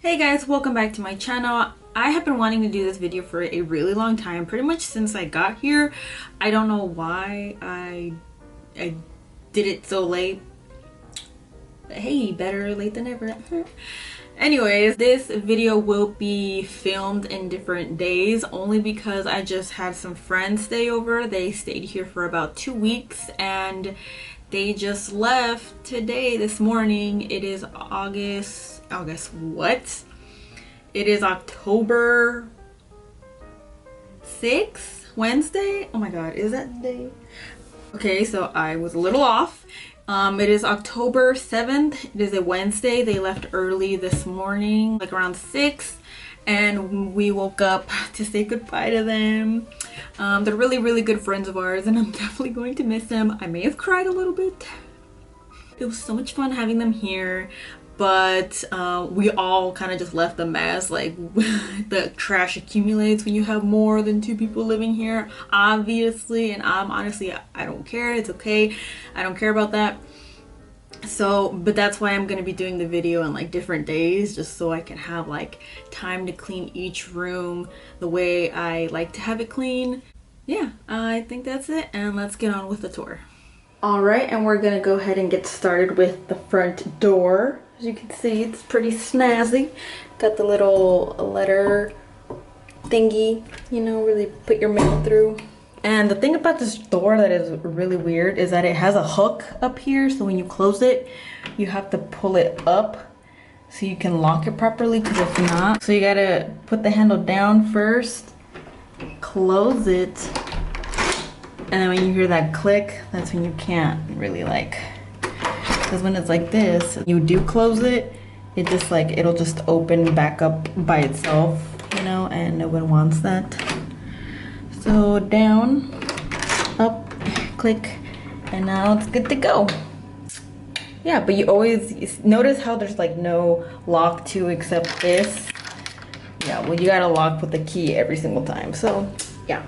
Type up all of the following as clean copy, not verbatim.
Hey guys, welcome back to my channel. I have been wanting to do this video for a really long time, pretty much since I got here. I don't know why I did it so late, but hey, better late than never. Anyways, this video will be filmed in different days only because I just had some friends stay over. They stayed here for about 2 weeks and they just left today, this morning. It is August what? It is October 6th, Wednesday? Oh my god, is that the day? Okay, so I was a little off. It is October 7th. It is a Wednesday. They left early this morning, like around 6, and we woke up to say goodbye to them. They're really good friends of ours, and I'm definitely going to miss them. I may have cried a little bit. It was so much fun having them here, but we all kind of just left a mess. Like the trash accumulates when you have more than 2 people living here, obviously, and honestly, I don't care. It's okay. I don't care about that. So, but that's why I'm gonna be doing the video on like different days, just so I can have like time to clean each room the way I like to have it clean. Yeah, I think that's it, and let's get on with the tour. All right, and we're gonna go ahead and get started with the front door. As you can see, it's pretty snazzy. Got the little letter thingy, you know, really put your mail through. And the thing about this door that is really weird is that it has a hook up here, so when you close it, you have to pull it up so you can lock it properly, because if not, so you gotta put the handle down first, close it, and then when you hear that click, that's when you can't really like, because when it's like this, you do close it, it just like, it'll just open back up by itself, you know, and no one wants that. So down, up, click, and now it's good to go. Yeah, but you always notice how there's like no lock to except this. Yeah, well, you gotta lock with the key every single time. So yeah.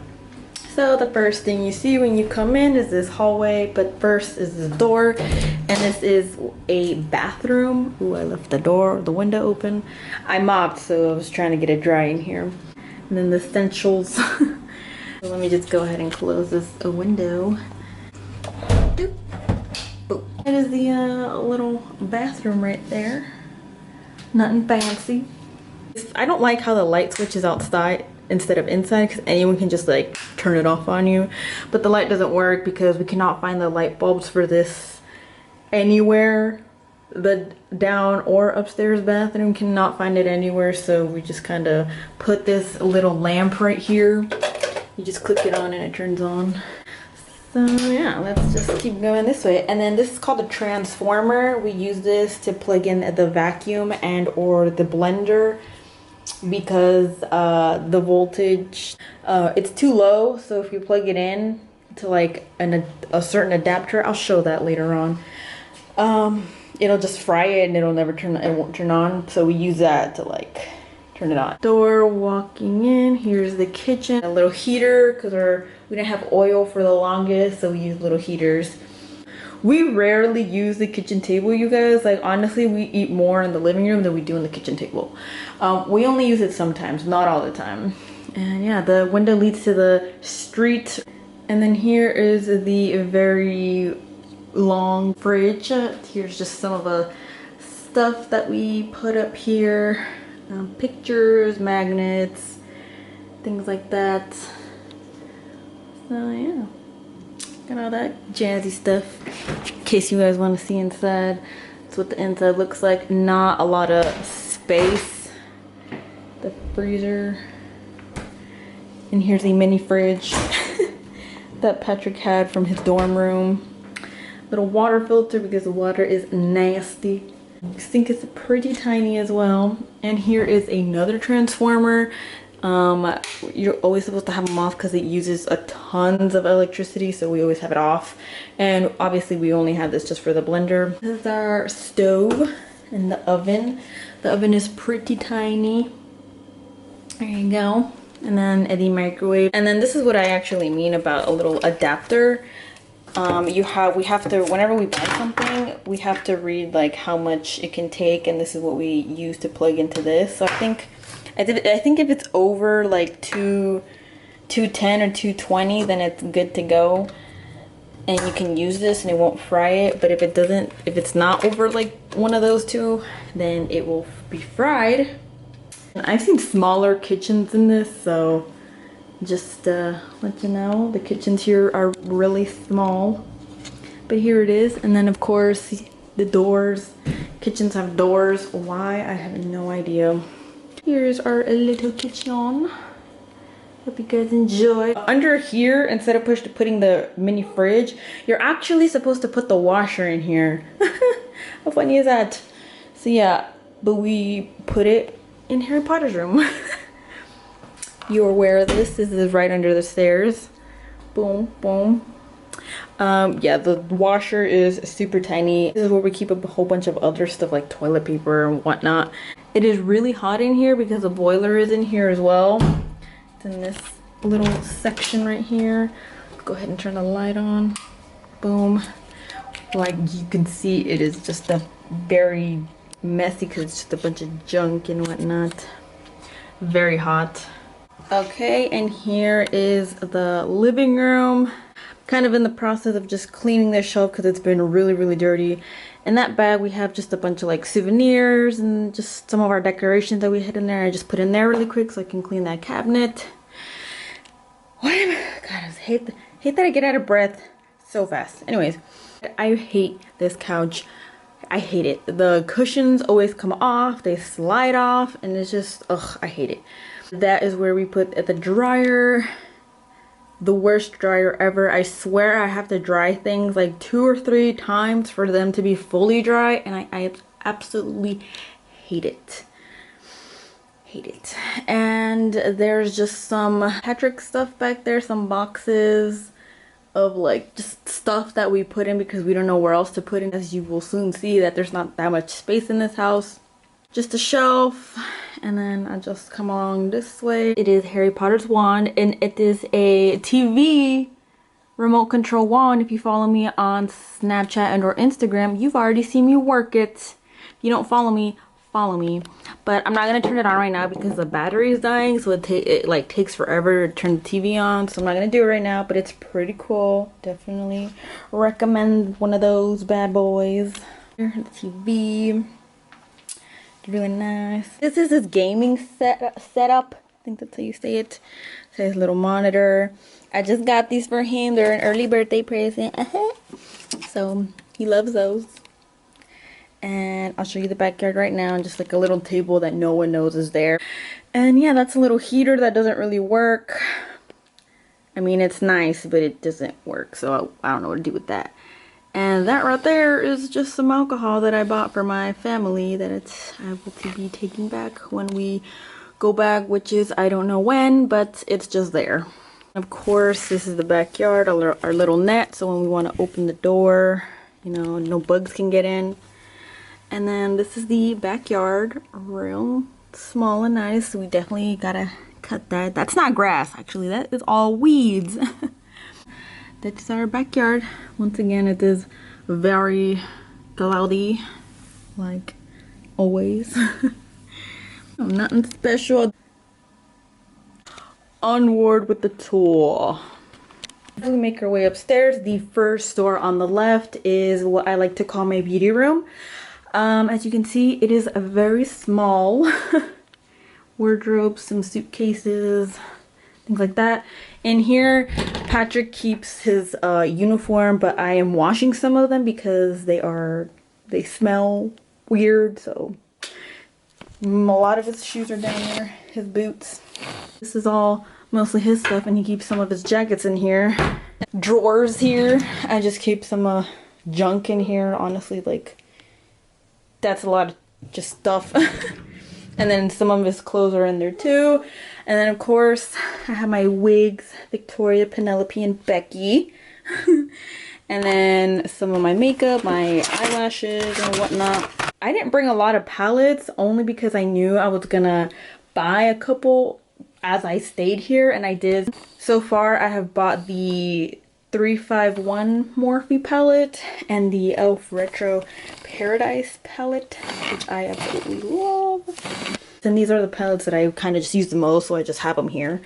So the first thing you see when you come in is this hallway, but first is this door, and this is a bathroom. Ooh, I left the window open. I mopped, so I was trying to get it dry in here. And then the essentials. So let me just go ahead and close this window. Doop. Boop. It is the little bathroom right there. Nothing fancy. I don't like how the light switch is outside instead of inside, because anyone can just like turn it off on you, but the light doesn't work because we cannot find the light bulbs for this anywhere. The down or upstairs bathroom cannot find it anywhere, so we just kind of put this little lamp right here. You just click it on and it turns on. So yeah, let's just keep going this way. And then this is called a transformer. We use this to plug in the vacuum and or the blender, because the voltage, it's too low. So if you plug it in to like a certain adapter, I'll show that later on, it'll just fry it and it won't turn on. So we use that to like turn it on. Door, walking in, here's the kitchen. A little heater, because we didn't have oil for the longest, so we use little heaters. We rarely use the kitchen table, you guys. Like honestly, we eat more in the living room than we do in the kitchen table. We only use it sometimes, not all the time. And yeah, the window leads to the street. And then here is the very long fridge. Here's just some of the stuff that we put up here. Pictures, magnets, things like that. So yeah, got all that jazzy stuff in case you guys want to see inside. That's what the inside looks like. Not a lot of space. The freezer, and here's a mini fridge that Patrick had from his dorm room. Little water filter because the water is nasty. This thing is pretty tiny as well. And here is another transformer. You're always supposed to have them off because it uses a tons of electricity, so we always have it off. And obviously we only have this just for the blender. This is our stove and the oven. The oven is pretty tiny. There you go. And then the microwave. And then this is what I actually mean about a little adapter. We have to, whenever we buy something, we have to read like how much it can take, and this is what we use to plug into this. So I think if it's over like 210 or 220, then it's good to go, and you can use this and it won't fry it. But if it's not over like one of those two, then it will be fried. I've seen smaller kitchens in this, so just let you know, the kitchens here are really small, but here it is. And then of course the doors, kitchens have doors. Why? I have no idea. Here's our little kitchen. Hope you guys enjoy. Under here, instead of putting the mini fridge, you're actually supposed to put the washer in here. How funny is that? So yeah, but we put it in Harry Potter's room. You're aware of this. This is right under the stairs. Boom, boom. Yeah, the washer is super tiny. This is where we keep a whole bunch of other stuff like toilet paper and whatnot. It is really hot in here because the boiler is in here as well. It's in this little section right here. Go ahead and turn the light on. Boom. Like you can see, it is just a very messy because it's just a bunch of junk and whatnot. Very hot. Okay, and here is the living room. Kind of in the process of just cleaning this shelf because it's been really dirty. In that bag we have just a bunch of like souvenirs and just some of our decorations that we had in there. I just put in there really quick so I can clean that cabinet. God, I just hate that I get out of breath so fast. Anyways, I hate this couch. I hate it. The cushions always come off, they slide off, and it's just, ugh, I hate it. That is where we put the dryer. The worst dryer ever. I swear I have to dry things like 2 or 3 times for them to be fully dry, and I absolutely hate it. Hate it. And there's just some Patrick stuff back there, some boxes of like just stuff that we put in because we don't know where else to put in. As you will soon see that there's not that much space in this house. Just a shelf, and then I just come along this way. It is Harry Potter's wand, and it is a TV remote control wand. If you follow me on Snapchat and or Instagram, you've already seen me work it. If you don't follow me, follow me. But I'm not gonna turn it on right now because the battery is dying, so it like takes forever to turn the TV on. So I'm not gonna do it right now, but it's pretty cool. Definitely recommend one of those bad boys. Here, the TV. Really nice. This is his gaming setup. I think that's how you say it. So his little monitor. I just got these for him. They're an early birthday present. So he loves those. And I'll show you the backyard right now. Just like a little table that no one knows is there. And yeah, that's a little heater that doesn't really work. I mean, it's nice, but it doesn't work. So I don't know what to do with that. And that right there is just some alcohol that I bought for my family that it's able to be taken back when we go back, which is I don't know when, but it's just there. Of course, this is the backyard, our little net, so when we want to open the door, you know, no bugs can get in. And then this is the backyard, real small and nice. So we definitely gotta cut that. That's not grass, actually, that is all weeds. That's our backyard. Once again, it is very cloudy, like always. Nothing special. Onward with the tour. As we make our way upstairs, the first door on the left is what I like to call my beauty room. As you can see, it is a very small wardrobe, some suitcases, things like that. In here, Patrick keeps his uniform, but I am washing some of them because they smell weird. So a lot of his shoes are down there, his boots. This is all mostly his stuff, and he keeps some of his jackets in here. Drawers here, I just keep some junk in here. Honestly, like that's a lot of just stuff. And then some of his clothes are in there too. And then of course I have my wigs, Victoria, Penelope, and Becky. And then some of my makeup, my eyelashes and whatnot. I didn't bring a lot of palettes only because I knew I was gonna buy a couple as I stayed here, and I did. So far I have bought the 351 Morphe palette and the e.l.f. Retro Paradise palette, which I absolutely love. And these are the palettes that I kind of just use the most, so I just have them here.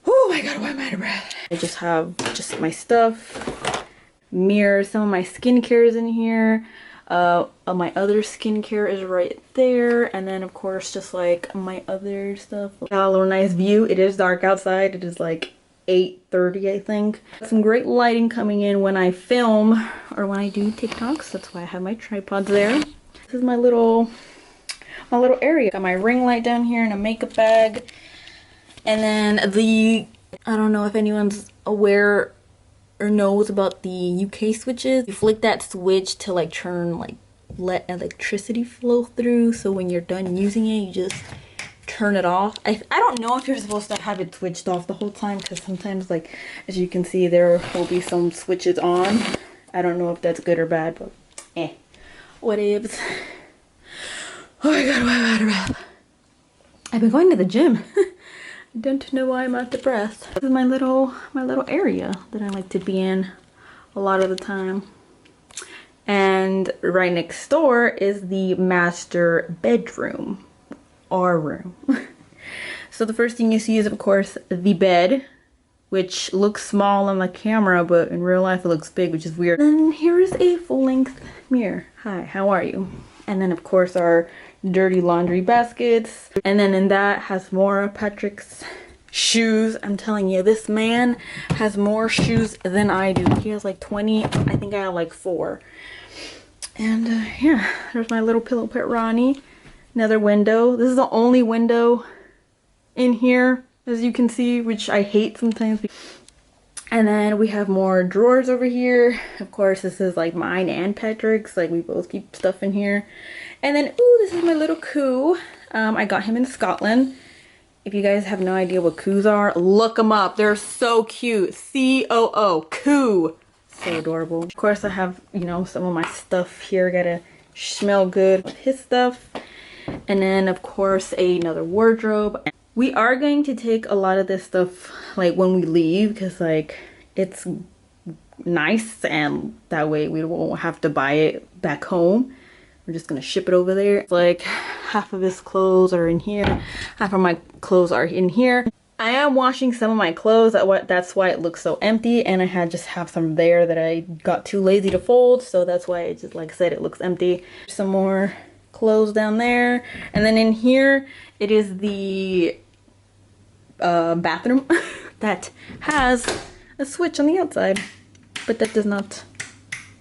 Oh my god, why am I out of breath? I just have just my stuff, mirrors, some of my skincare is in here. My other skincare is right there, and then of course just like my other stuff. Got a little nice view. It is dark outside. It is like 8:30, I think. Some great lighting coming in when I film or when I do TikToks. That's why I have my tripods there. This is my little area. Got my ring light down here and a makeup bag. And then I don't know if anyone's aware or knows about the UK switches. You flick that switch to like turn, like let electricity flow through. So when you're done using it, you just turn it off. I don't know if you're supposed to have it switched off the whole time, because sometimes, like as you can see, there will be some switches on. I don't know if that's good or bad, but whatevs. Oh my god, why am I out of breath? I've been going to the gym. I don't know why I'm out of breath. This is my little area that I like to be in a lot of the time. And right next door is the master bedroom, our room. So the first thing you see is of course the bed, which looks small on the camera, but in real life it looks big, which is weird. And then here is a full-length mirror. Hi, how are you? And then of course our dirty laundry baskets, and then in that has more of Patrick's shoes. I'm telling you, this man has more shoes than I do. He has like 20. I think I have like 4. And yeah, there's my little pillow pet Ronnie. Another window. This is the only window in here, as you can see, which I hate sometimes. And then we have more drawers over here. Of course, this is like mine and Patrick's. Like we both keep stuff in here. And then, ooh, this is my little coo. I got him in Scotland. If you guys have no idea what coos are, look them up. They're so cute. C-O-O, coo. So adorable. Of course, I have, you know, some of my stuff here. Gotta smell good with his stuff. And then, of course, another wardrobe. We are going to take a lot of this stuff, like, when we leave, because, like, it's nice, and that way we won't have to buy it back home. We're just gonna ship it over there. It's like half of his clothes are in here, half of my clothes are in here. I am washing some of my clothes. That's why it looks so empty, and I just have some there that I got too lazy to fold, so that's why it just, like I said, it looks empty. Some more clothes down there, and then in here it is the bathroom that has a switch on the outside, but that does not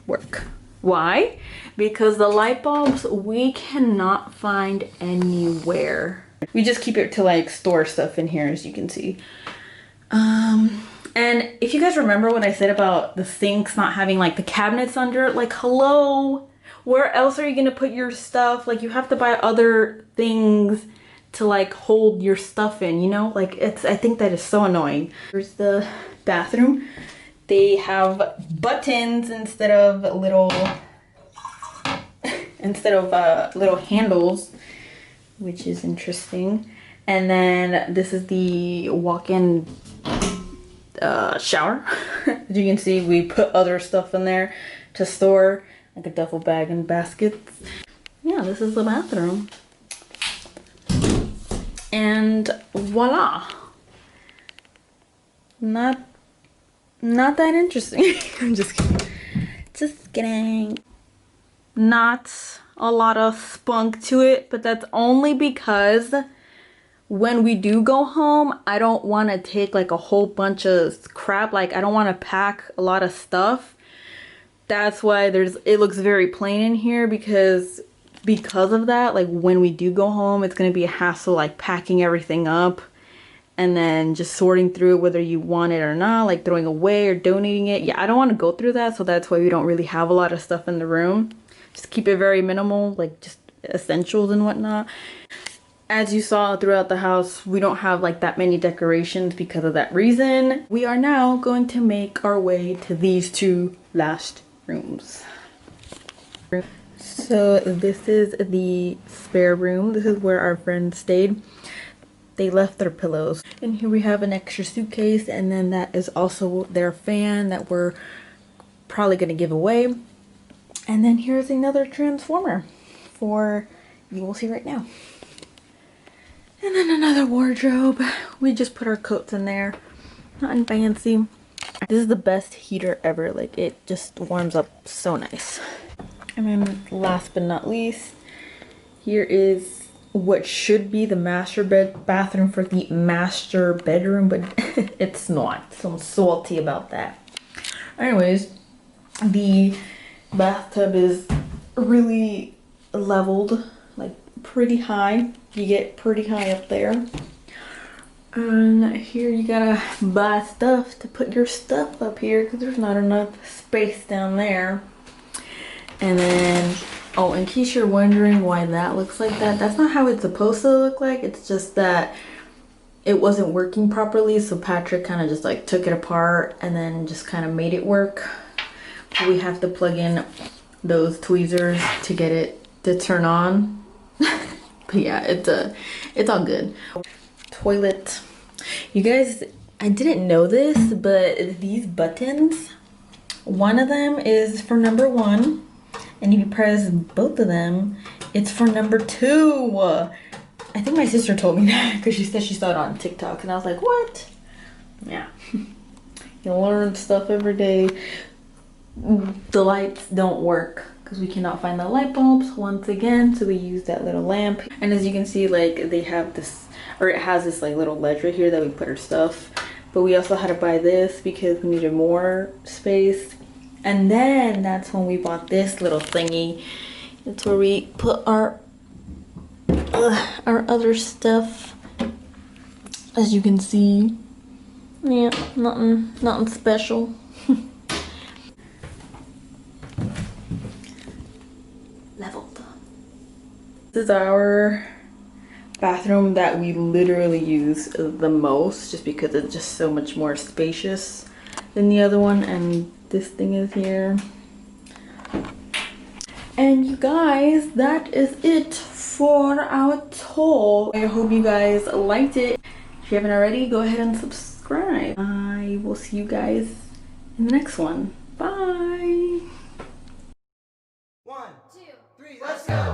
work. Why? Because the light bulbs we cannot find anywhere. We just keep it to like store stuff in here, as you can see. And if you guys remember what I said about the sinks not having like the cabinets under it, like hello, where else are you gonna put your stuff? Like you have to buy other things to like hold your stuff in, you know? Like I think that is so annoying. Here's the bathroom. They have buttons instead of little handles, which is interesting. And then this is the walk-in shower. As you can see, we put other stuff in there to store, like a duffel bag and baskets. Yeah, this is the bathroom. And voila. Not that interesting. I'm just kidding. Just kidding. Not a lot of spunk to it, but that's only because when we do go home, I don't want to take like a whole bunch of crap. Like I don't want to pack a lot of stuff. That's why it looks very plain in here, because of that. Like when we do go home, it's going to be a hassle, like packing everything up and then just sorting through whether you want it or not, like throwing away or donating it. Yeah, I don't want to go through that, so that's why we don't really have a lot of stuff in the room. Just keep it very minimal, like just essentials and whatnot. As you saw throughout the house, we don't have like that many decorations because of that reason. We are now going to make our way to these two last rooms. So this is the spare room. This is where our friend stayed. they left their pillows. And here we have an extra suitcase, and then that is also their fan that we're probably gonna give away. And then here's another transformer for, you will see right now. And then another wardrobe. We just put our coats in there. Nothing fancy. This is the best heater ever. Like, it just warms up so nice. And then last but not least, here is what should be the master bathroom for the master bedroom, but it's not. So I'm salty about that. Anyways, the bathtub is really leveled, like pretty high. You get pretty high up there. And here you gotta buy stuff to put your stuff up here because there's not enough space down there. And then, oh, in case you're wondering why that looks like that, that's not how it's supposed to look like. It's just that it wasn't working properly, so Patrick kind of just like took it apart and then just kind of made it work. We have to plug in those tweezers to get it to turn on. But yeah, it's all good. Toilet. You guys, I didn't know this, but these buttons, one of them is for number 1, and if you press both of them, it's for number 2. I think my sister told me that because she said she saw it on TikTok, and I was like, what? Yeah. You learn stuff every day. The lights don't work because we cannot find the light bulbs once again, so we use that little lamp. And as you can see, like, they have this, or it has this like little ledge right here that we put our stuff, but we also had to buy this because we needed more space. And then that's when we bought this little thingy. It's where we put our other stuff. As you can see, yeah, nothing special. Leveled. This is our bathroom that we literally use the most, just because it's just so much more spacious than the other one. And this thing is here. And you guys, that is it for our tour. I hope you guys liked it. If you haven't already, go ahead and subscribe. I will see you guys in the next one. Bye. 1, 2, 3, let's go.